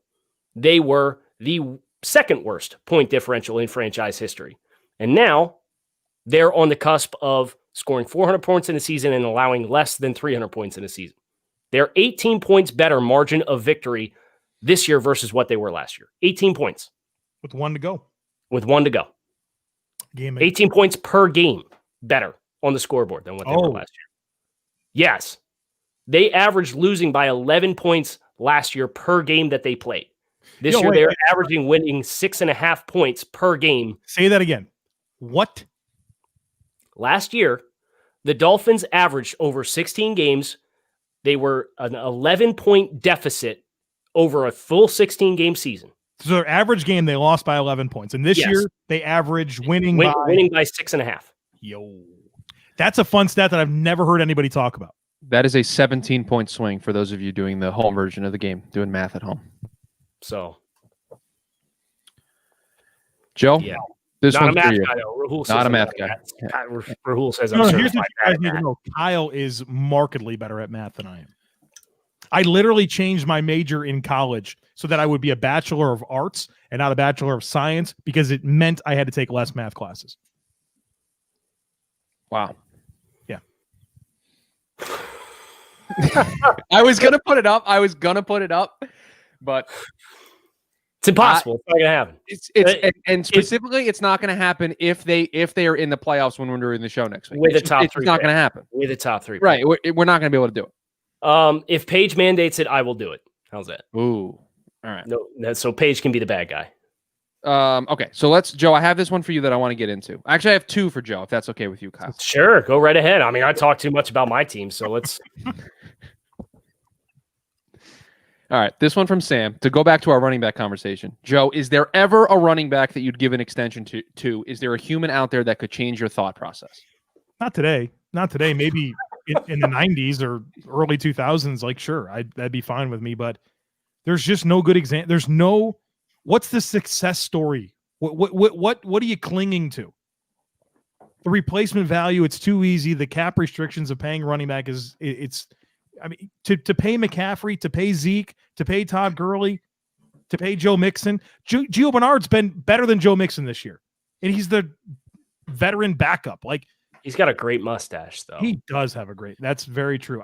they were the second worst point differential in franchise history. And now they're on the cusp of scoring 400 points in a season and allowing less than 300 points in a season. They're 18 points better margin of victory this year versus what they were last year. 18 points. With 1 to go. With 1 to go. 18 points per game better on the scoreboard than what they were last year. Yes. They averaged losing by 11 points last year per game that they played. This year, they're averaging winning 6.5 points per game. Say that again. What? Last year, the Dolphins averaged over 16 games. They were an 11-point deficit over a full 16-game season. So their average game, they lost by 11 points. And this year, they average winning by 6.5. Yo. That's a fun stat that I've never heard anybody talk about. That is a 17-point swing for those of you doing the home version of the game, doing math at home. So, Joe, yeah. This not one's a math for you. guy, though. Rahul not a math guy. Rahul says I'm here's what you guys need to know. Kyle is markedly better at math than I am. I literally changed my major in college so that I would be a Bachelor of Arts and not a Bachelor of Science because it meant I had to take less math classes. Wow. Yeah. I was going to put it up. But it's impossible. It's not going to happen. And specifically, it's not going to happen if they are in the playoffs when we're doing the show next week. With the top three. It's not going to happen. With the top three. Right. We're not going to be able to do it. If Paige mandates it, I will do it. How's that? Ooh. All right. No, so Paige can be the bad guy. Okay. So Joe, I have this one for you that I want to get into. Actually, I have two for Joe, if that's okay with you, Kyle. Sure. Go right ahead. I mean, I talk too much about my team, so let's. All right. This one from Sam. To go back to our running back conversation. Joe, is there ever a running back that you'd give an extension to? Is there a human out there that could change your thought process? Not today. Maybe in the 90s or early 2000s, like, sure, that'd be fine with me. But there's just no good example. There's no. What's the success story? What are you clinging to? The replacement value. It's too easy. The cap restrictions of paying running back it's. I mean, to pay McCaffrey, to pay Zeke, to pay Todd Gurley, to pay Joe Mixon. Gio Bernard's been better than Joe Mixon this year, and he's the veteran backup. Like, he's got a great mustache, though. He does have a great. That's very true.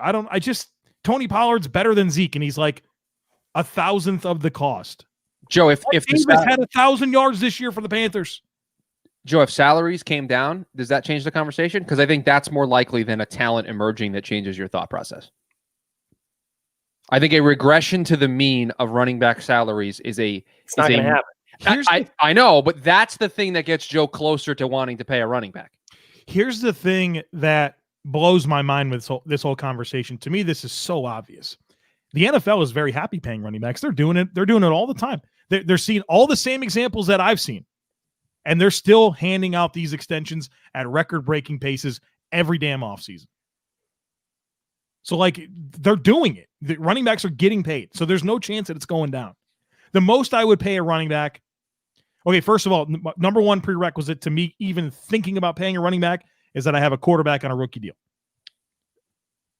Tony Pollard's better than Zeke, and he's like 1,000th of the cost. Joe, if Davis had 1,000 yards this year for the Panthers. Joe, if salaries came down, does that change the conversation? Because I think that's more likely than a talent emerging that changes your thought process. I think a regression to the mean of running back salaries is it's not going to happen. I know, but that's the thing that gets Joe closer to wanting to pay a running back. Here's the thing that blows my mind with this whole conversation. To me, this is so obvious. The NFL is very happy paying running backs. They're doing it. They're doing it all the time. They're seeing all the same examples that I've seen, and they're still handing out these extensions at record-breaking paces every damn offseason. So, like, they're doing it. The running backs are getting paid. So there's no chance that it's going down. The most I would pay a running back. Okay, first of all, number one prerequisite to me even thinking about paying a running back is that I have a quarterback on a rookie deal.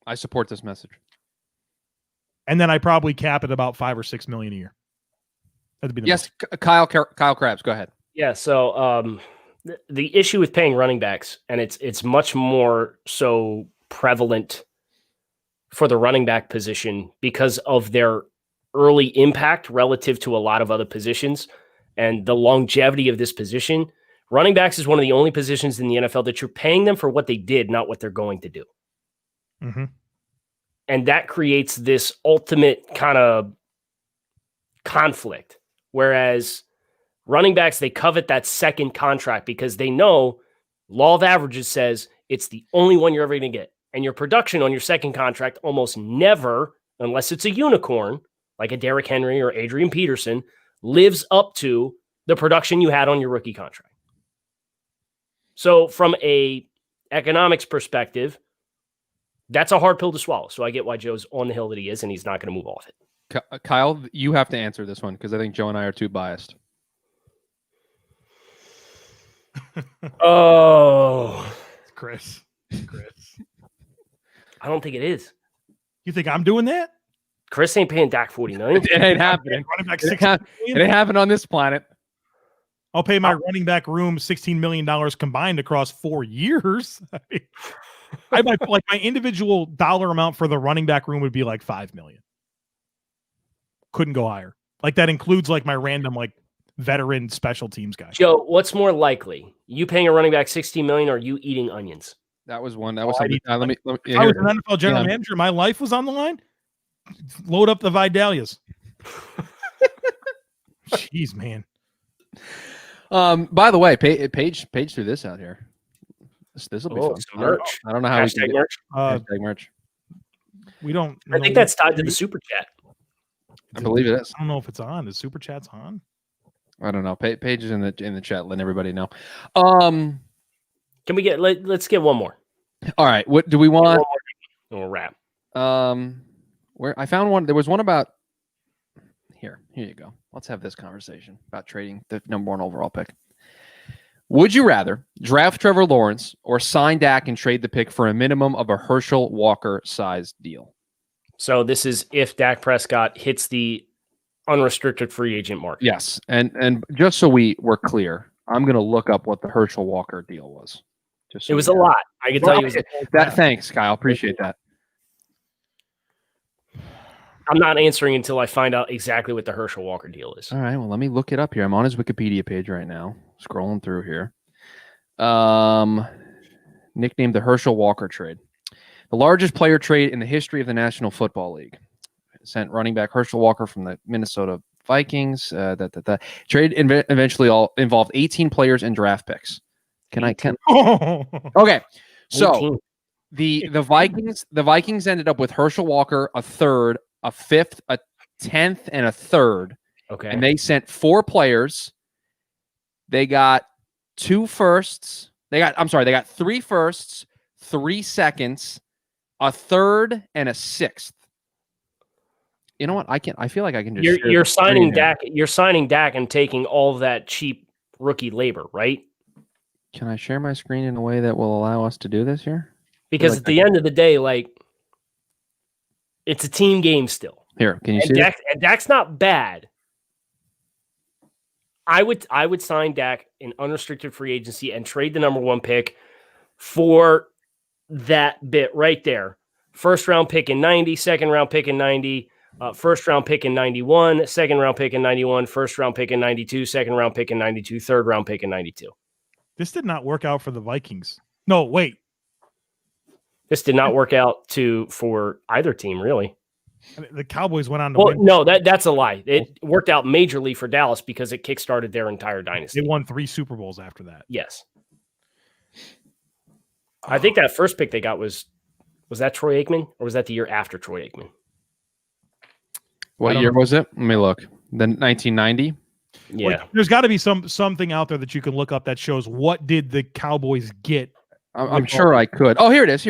I support this message. And then I probably cap it about $5 or $6 million a year. That'd be the yes, Kyle Krabs, go ahead. Yeah, so the issue with paying running backs, and it's much more so prevalent for the running back position because of their early impact relative to a lot of other positions and the longevity of this position. Running backs is one of the only positions in the NFL that you're paying them for what they did, not what they're going to do. Mm-hmm. And that creates this ultimate kind of conflict. Whereas running backs, they covet that second contract because they know law of averages says it's the only one you're ever going to get. And your production on your second contract almost never, unless it's a unicorn, like a Derrick Henry or Adrian Peterson, lives up to the production you had on your rookie contract. So from a economics perspective, that's a hard pill to swallow. So I get why Joe's on the hill that he is, and he's not going to move off it. Kyle, you have to answer this one because I think Joe and I are too biased. Oh. Chris. I don't think it is. You think I'm doing that? Chris ain't paying Dak $40 million. It ain't happening. Running back it ain't happening on this planet. I'll pay my running back room $16 million combined across 4 years. I might like my individual dollar amount for the running back room would be like $5 million. Couldn't go higher. Like that includes like my random like veteran special teams guy. Joe, what's more likely? You paying a running back $16 million or you eating onions? That was one. That was something. Let me if I was an NFL general manager, my life was on the line. Load up the Vidalias. Jeez, man. By the way, page threw this out here. This will be fun. Merch. I don't know how hashtag merch. Hashtag merch. We don't. I think that's tied to the super chat. I believe it is. I don't know if it's on. Is super chats on? I don't know. Page is in the chat. Letting everybody know. Can we get? Let's get one more. All right. What do we want? We'll wrap. Where I found one. There was one about. Here you go. Let's have this conversation about trading the number 1 overall pick. Would you rather draft Trevor Lawrence or sign Dak and trade the pick for a minimum of a Herschel Walker sized deal? So this is if Dak Prescott hits the unrestricted free agent market. Yes, and just so we're clear, I'm going to look up what the Herschel Walker deal was. Just so it was a lot. I can tell you. Thanks, Kyle. Appreciate that. I'm not answering until I find out exactly what the Herschel Walker deal is. All right, well, let me look it up here. I'm on his Wikipedia page right now, scrolling through here. Nicknamed the Herschel Walker trade. The largest player trade in the history of the National Football League. Sent running back Herschel Walker from the Minnesota Vikings. Trade eventually involved 18 players and draft picks. Okay, so 18. the Vikings ended up with Herschel Walker, a third, a fifth, a 10th, and a third. Okay. And they sent 4 players. They got 2 firsts. They got 3 firsts, 3 seconds, a third, and a 6th. You know what? I feel like I can just. You're signing Dak. You're signing Dak and taking all of that cheap rookie labor, right? Can I share my screen in a way that will allow us to do this here? Because at the end of the day, it's a team game still. Here, can you see it? And Dak's not bad. I would sign Dak in unrestricted free agency and trade the number 1 pick for that bit right there. First round pick in 90, second round pick in 90, first round pick in 91, second round pick in 91, first round pick in 92, second round pick in 92, third round pick in 92. This did not work out for the Vikings. No, wait. This did not work out for either team, really. The Cowboys went on to win. No, that's a lie. It worked out majorly for Dallas because it kickstarted their entire dynasty. They won 3 Super Bowls after that. Yes. I think that first pick they got was that Troy Aikman, or was that the year after Troy Aikman? What year was it? Let me look. The 1990? Yeah. Like, there's got to be something out there that you can look up that shows what did the Cowboys get. I'm sure I could. Oh, here it is.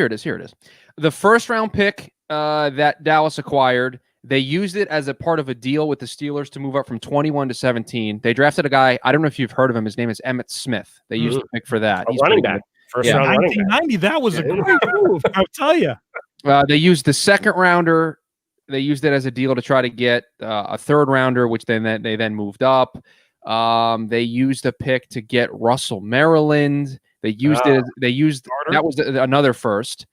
The first round pick that Dallas acquired, they used it as a part of a deal with the Steelers to move up from 21 to 17. They drafted a guy. I don't know if you've heard of him. His name is Emmitt Smith. They used the pick for that. He's running back. First round running back. 1990, that was a great move, I'll tell you. They used the second rounder. They used it as a deal to try to get a third rounder, which they then moved up. They used a pick to get Russell Maryland. They used that was another first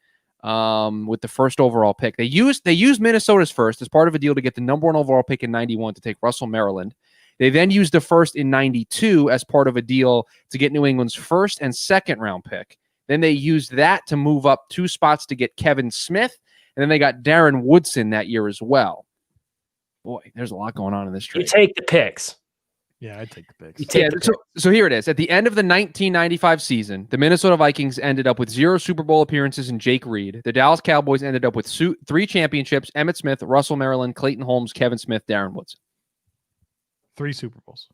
with the first overall pick. They used Minnesota's first as part of a deal to get the number 1 overall pick in 91 to take Russell Maryland. They then used the first in 92 as part of a deal to get New England's first and second round pick. Then they used that to move up 2 spots to get Kevin Smith. And then they got Darren Woodson that year as well. Boy, there's a lot going on in this trade. You take the picks. Yeah, I'd take the picks. So here it is. At the end of the 1995 season, the Minnesota Vikings ended up with 0 Super Bowl appearances in Jake Reed. The Dallas Cowboys ended up with 3 championships: Emmitt Smith, Russell Maryland, Clayton Holmes, Kevin Smith, Darren Woodson. 3 Super Bowls.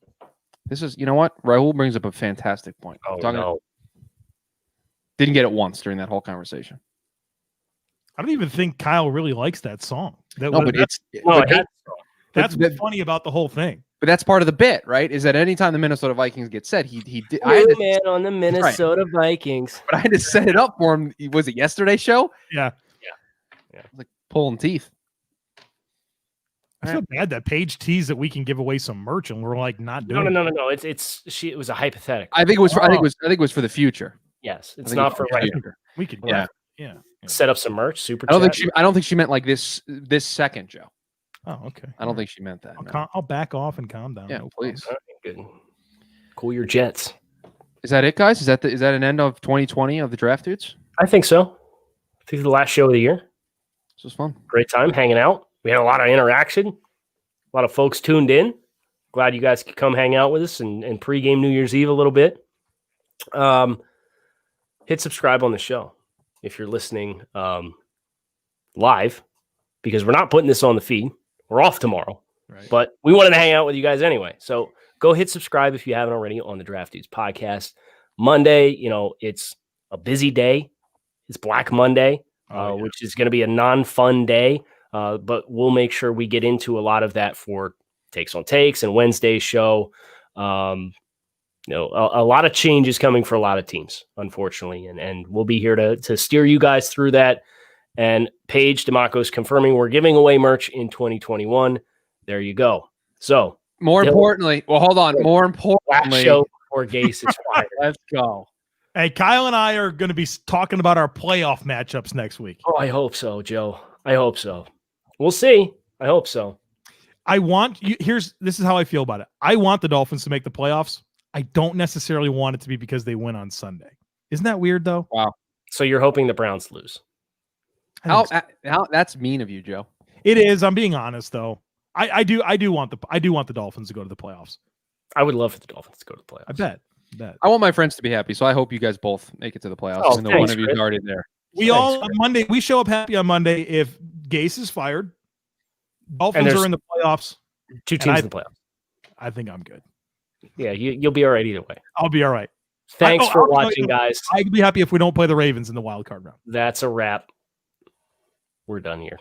This is, you know what? Raul brings up a fantastic point. Didn't get it once during that whole conversation. I don't even think Kyle really likes that song. That's what's funny about the whole thing. But that's part of the bit, right? Is that anytime the Minnesota Vikings get said, he did. Man on the Minnesota Vikings. But I had to set it up for him. Was it yesterday's show? Yeah. Like pulling teeth. I feel bad that Paige teased that we can give away some merch, and we're like not doing. No. It was a hypothetical. I think it was. I think it was for the future. Yes, it's not for right. We could. Yeah. Set up some merch. Super. I don't think she meant like this second, Joe. Oh, okay. I don't think she meant that. I'll back off and calm down. Yeah, please. Right, good. Cool your jets. Is that it, guys? Is that an end of 2020 of the draft dudes? I think so. I think the last show of the year. This was fun. Great time hanging out. We had a lot of interaction. A lot of folks tuned in. Glad you guys could come hang out with us and pregame New Year's Eve a little bit. Hit subscribe on the show if you're listening live, because we're not putting this on the feed. We're off tomorrow, Right. but we wanted to hang out with you guys anyway. So go hit subscribe if you haven't already on the Draft Dudes podcast. Monday, it's a busy day. It's Black Monday, which is going to be a non-fun day, but we'll make sure we get into a lot of that for Takes on Takes and Wednesday's show. A lot of changes coming for a lot of teams, unfortunately, and we'll be here to steer you guys through that. And Paige DeMacco's confirming we're giving away merch in 2021. There you go. So more importantly, hold on. More importantly, last show before Gase is fired. Let's go. Hey, Kyle and I are going to be talking about our playoff matchups next week. Oh, I hope so, Joe. I hope so. We'll see. I hope so. This is how I feel about it. I want the Dolphins to make the playoffs. I don't necessarily want it to be because they win on Sunday. Isn't that weird though? Wow. So you're hoping the Browns lose? How that's mean of you, Joe. It is. I'm being honest though. I do want the Dolphins to go to the playoffs. I would love for the Dolphins to go to the playoffs. I bet. I want my friends to be happy, so I hope you guys both make it to the playoffs. Oh, even though thanks, one of you is already there. We show up happy on Monday if Gase is fired. Dolphins are in the playoffs. Two teams in the playoffs. I think I'm good. Yeah, you'll be all right either way. I'll be all right. Thanks for watching, guys. I'd be happy if we don't play the Ravens in the wild card round. That's a wrap. We're done here.